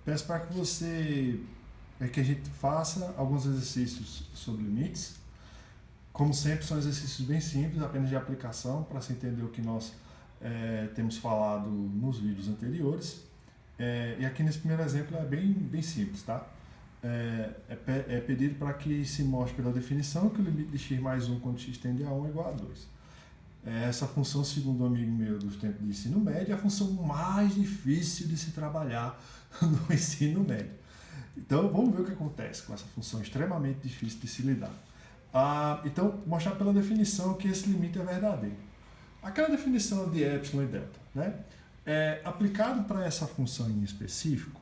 Peço para que que a gente faça alguns exercícios sobre limites. Como sempre, são exercícios bem simples, apenas de aplicação, para se entender o que nós temos falado nos vídeos anteriores. E aqui nesse primeiro exemplo é bem simples, tá? É pedido para que se mostre pela definição que o limite de x mais 1 quando x tende a 1 é igual a 2. Essa função, segundo um amigo meu dos tempos de ensino médio, é a função mais difícil de se trabalhar no ensino médio. Então, vamos ver o que acontece com essa função extremamente difícil de se lidar. Então, mostrar pela definição que esse limite é verdadeiro. Aquela definição de epsilon e delta, né? Aplicado para essa função em específico,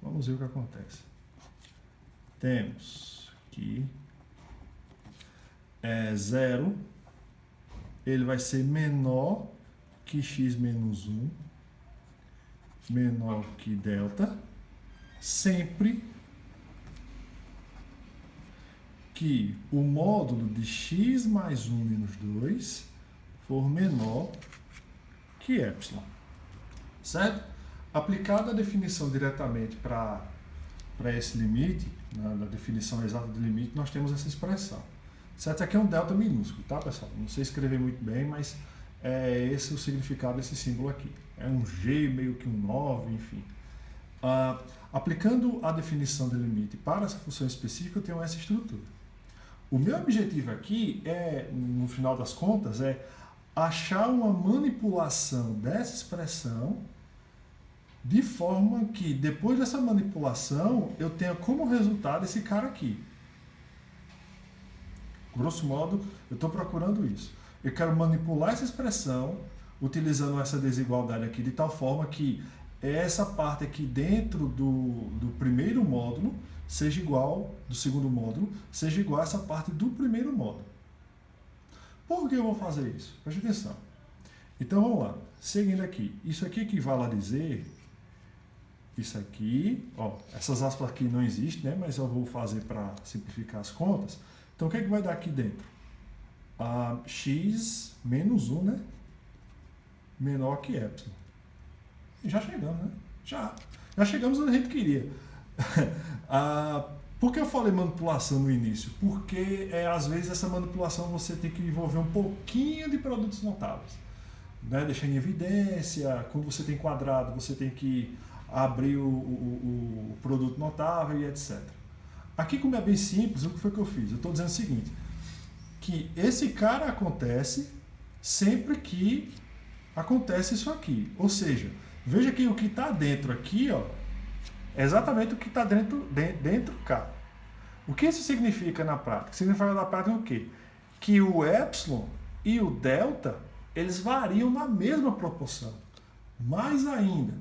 vamos ver o que acontece. Temos que 0, ele vai ser menor que x menos 1, menor que delta, sempre que o módulo de x mais 1 menos 2 for menor que epsilon. Certo? Aplicada a definição diretamente para esse limite, na definição exata do limite, nós temos essa expressão. Certo? Aqui é um delta minúsculo, tá, pessoal? Não sei escrever muito bem, mas é esse o significado desse símbolo aqui. É um G, meio que um 9, enfim. Aplicando a definição de limite para essa função específica, eu tenho essa estrutura. O meu objetivo aqui no final das contas, achar uma manipulação dessa expressão de forma que, depois dessa manipulação, eu tenha como resultado esse cara aqui. Grosso modo, eu estou procurando isso. Eu quero manipular essa expressão, utilizando essa desigualdade aqui, de tal forma que essa parte aqui dentro do primeiro módulo seja igual, do segundo módulo, seja igual a essa parte do primeiro módulo. Por que eu vou fazer isso? Preste atenção. Então, vamos lá. Seguindo aqui. Isso aqui equivale a dizer... Isso aqui... essas aspas aqui não existem, né? Mas eu vou fazer para simplificar as contas. Então, o que é que vai dar aqui dentro? X menos 1, né? Menor que epsilon. Já chegamos, né? Já chegamos onde a gente queria. Por que eu falei manipulação no início? Porque, às vezes, essa manipulação você tem que envolver um pouquinho de produtos notáveis. Né? Deixar em evidência, quando você tem quadrado, você tem que abrir o produto notável e etc. Aqui, como é bem simples, o que foi que eu fiz? Eu estou dizendo o seguinte, que esse cara acontece sempre que acontece isso aqui. Ou seja, veja que o que está dentro aqui, é exatamente o que está dentro cá. O que isso significa na prática? Significa na prática o quê? Que o epsilon e o delta, eles variam na mesma proporção. Mais ainda,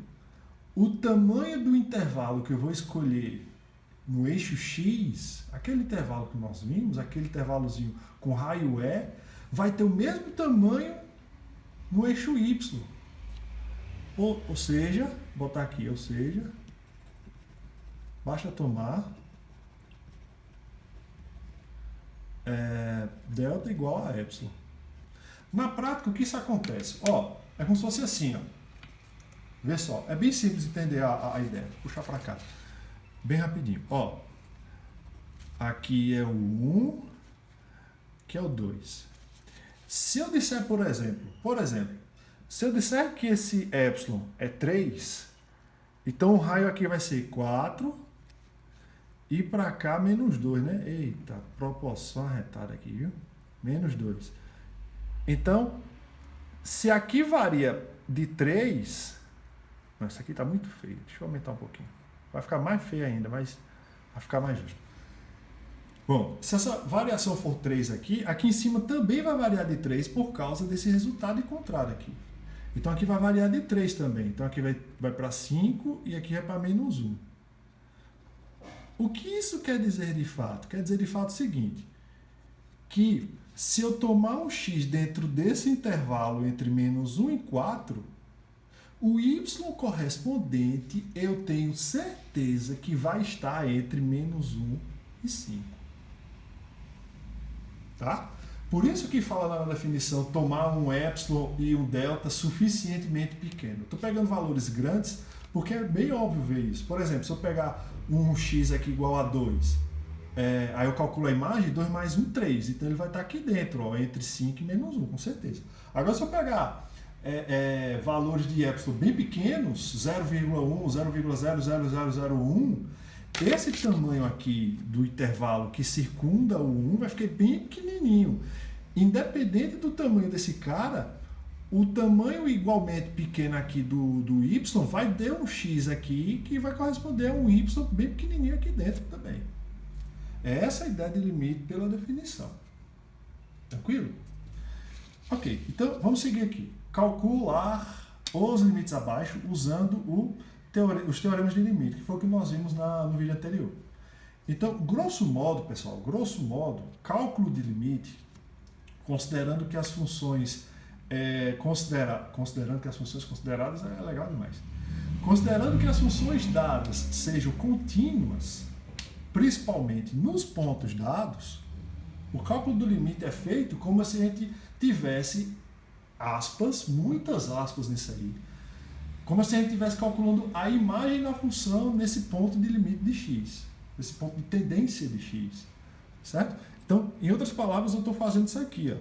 o tamanho do intervalo que eu vou escolher no eixo X, aquele intervalo que nós vimos, aquele intervalozinho com raio E, vai ter o mesmo tamanho no eixo Y. Ou seja, botar aqui, basta tomar delta igual a epsilon. Na prática, o que isso acontece? É como se fosse assim, Vê só, é bem simples entender a ideia. Vou puxar para cá. Bem rapidinho. Aqui é o 1, que é o 2. Se eu disser, por exemplo, se eu disser que esse epsilon é 3, então o raio aqui vai ser 4 e para cá menos 2, né? Eita, proporção arretada aqui, viu? Menos 2. Então, se aqui varia de 3... Não, isso aqui está muito feio. Deixa eu aumentar um pouquinho. Vai ficar mais feio ainda, mas vai ficar mais justo. Bom, se essa variação for 3 aqui em cima também vai variar de 3 por causa desse resultado contrário aqui. Então aqui vai variar de 3 também. Então aqui vai para 5 e aqui vai para menos 1. O que isso quer dizer de fato? Quer dizer de fato o seguinte, que se eu tomar um x dentro desse intervalo entre menos 1 e 4, o y correspondente eu tenho certeza que vai estar entre menos 1 e 5. Tá? Por isso que fala lá na definição tomar um epsilon e um delta suficientemente pequeno. Estou pegando valores grandes Porque é bem óbvio ver isso. Por exemplo, se eu pegar um x aqui igual a 2, aí eu calculo a imagem, 2 mais 1, 3. Então ele vai estar aqui dentro, ó, entre 5 e menos 1, com certeza. Agora se eu pegar valores de epsilon bem pequenos, 0,1, 0,00001, esse tamanho aqui do intervalo que circunda o 1 vai ficar bem pequenininho. Independente do tamanho desse cara, o tamanho igualmente pequeno aqui do y vai ter um x aqui que vai corresponder a um y bem pequenininho aqui dentro também. É essa a ideia de limite pela definição. Tranquilo? Ok, então vamos seguir aqui. Calcular os limites abaixo usando os teoremas de limite, que foi o que nós vimos no vídeo anterior. Então, grosso modo, pessoal, cálculo de limite, considerando que as funções considerando que as funções consideradas é legal demais. Considerando que as funções dadas sejam contínuas, principalmente nos pontos dados, o cálculo do limite é feito como se a gente tivesse aspas, muitas aspas nisso aí, como se a gente estivesse calculando a imagem da função nesse ponto de limite de x, nesse ponto de tendência de x, certo? Então, em outras palavras, eu estou fazendo isso aqui, ó,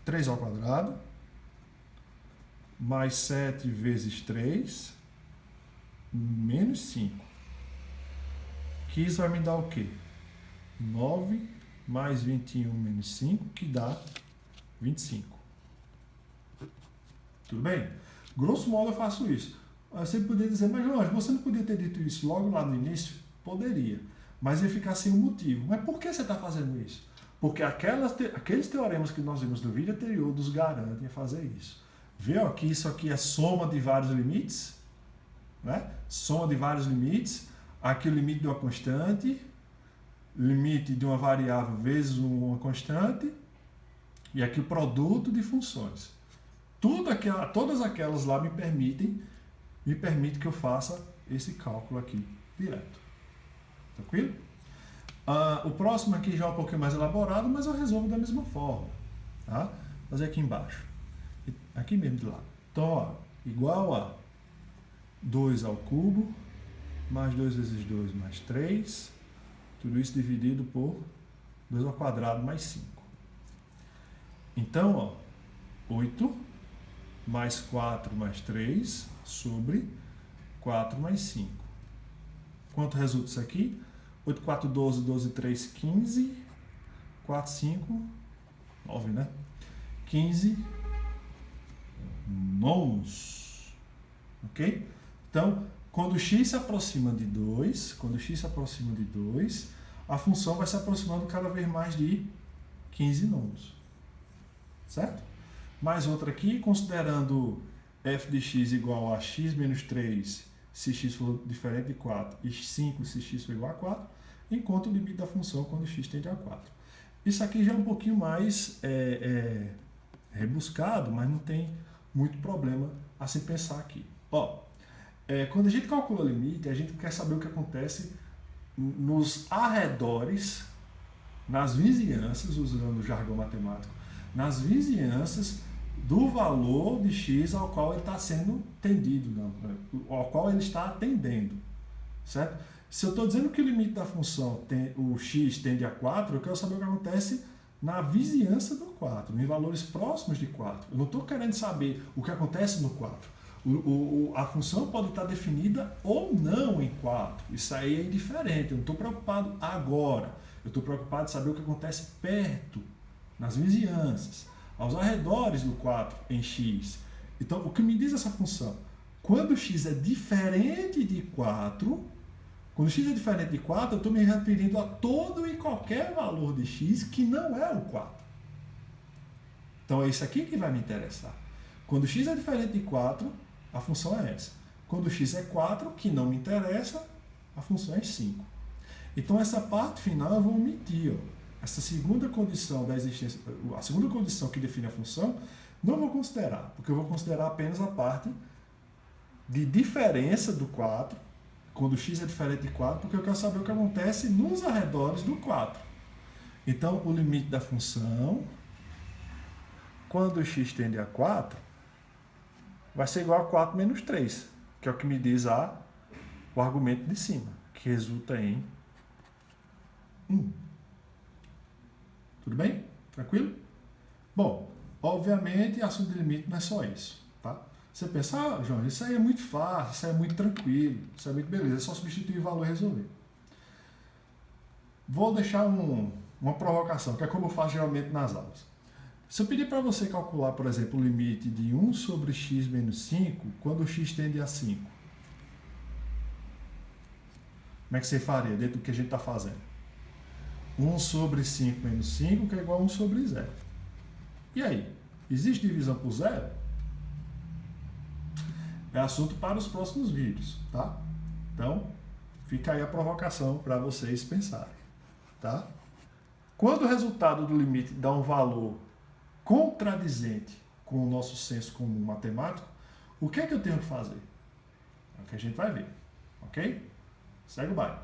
3 ao quadrado, mais 7 vezes 3, menos 5. Que isso vai me dar o quê? 9 mais 21 menos 5, que dá 25. Tudo bem? Grosso modo eu faço isso. Você poderia dizer, mas Jorge, você não podia ter dito isso logo lá no início? Poderia, mas ia ficar sem um motivo. Mas por que você está fazendo isso? Porque aqueles teoremas que nós vimos no vídeo anterior nos garantem a fazer isso. Vê aqui, isso aqui é soma de vários limites, né? Soma de vários limites. Aqui o limite de uma constante, limite de uma variável vezes uma constante, e aqui o produto de funções. Todas aquelas lá me permitem que eu faça esse cálculo aqui direto. Tranquilo? O próximo aqui já é um pouquinho mais elaborado, mas eu resolvo da mesma forma. Tá? Vou fazer aqui embaixo. Aqui mesmo de lado. Então, ó, igual a 2 ao cubo, mais 2 vezes 2 mais 3. Tudo isso dividido por 2 ao quadrado mais 5. Então, ó, 8 mais 4 mais 3 sobre 4 mais 5. Quanto resulta isso aqui? 8, 4, 12, 12, 3, 15. 4, 5, 9, né? 15 nonos. Ok? Então, quando x se aproxima de 2, a função vai se aproximando cada vez mais de 15 nonos. Certo? Mais outra aqui, considerando f de x igual a x menos 3, se x for diferente de 4, e 5 se x for igual a 4, encontra o limite da função quando x tende a 4. Isso aqui já é um pouquinho mais rebuscado, mas não tem muito problema a se pensar aqui. Ó, quando a gente calcula o limite, a gente quer saber o que acontece nos arredores, nas vizinhanças, usando o jargão matemático, nas vizinhanças do valor de x ao qual ele está sendo tendido, ao qual ele está atendendo, certo? Se eu estou dizendo que o limite da função, o x tende a 4, eu quero saber o que acontece na vizinhança do 4, em valores próximos de 4. Eu não estou querendo saber o que acontece no 4. A função pode estar definida ou não em 4. Isso aí é indiferente, eu não estou preocupado agora. Eu estou preocupado em saber o que acontece perto, nas vizinhanças, aos arredores do 4 em x. Então, o que me diz essa função? Quando x é diferente de 4, quando x é diferente de 4, eu estou me referindo a todo e qualquer valor de x que não é o 4. Então, é isso aqui que vai me interessar. Quando x é diferente de 4, a função é essa. Quando x é 4, que não me interessa, a função é 5. Então, essa parte final eu vou omitir. Ó. Essa segunda condição da existência, a segunda condição que define a função, não vou considerar, porque eu vou considerar apenas a parte de diferença do 4, quando x é diferente de 4, porque eu quero saber o que acontece nos arredores do 4. Então, o limite da função, quando x tende a 4, vai ser igual a 4 menos 3. que é o que me diz o argumento de cima, que resulta em 1. Tudo bem? Tranquilo? Bom, obviamente, assunto de limite não é só isso, tá? Você pensa, João, isso aí é muito fácil, isso aí é muito tranquilo, isso é muito beleza, é só substituir o valor e resolver. Vou deixar uma provocação, que é como eu faço geralmente nas aulas. Se eu pedir para você calcular, por exemplo, o limite de 1 sobre x menos 5, quando o x tende a 5, como é que você faria dentro do que a gente está fazendo? 1 sobre 5 menos 5, que é igual a 1 sobre 0. E aí? Existe divisão por zero? É assunto para os próximos vídeos, tá? Então, fica aí a provocação para vocês pensarem, tá? Quando o resultado do limite dá um valor contradizente com o nosso senso comum matemático, o que é que eu tenho que fazer? É o que a gente vai ver, ok? Segue o baile.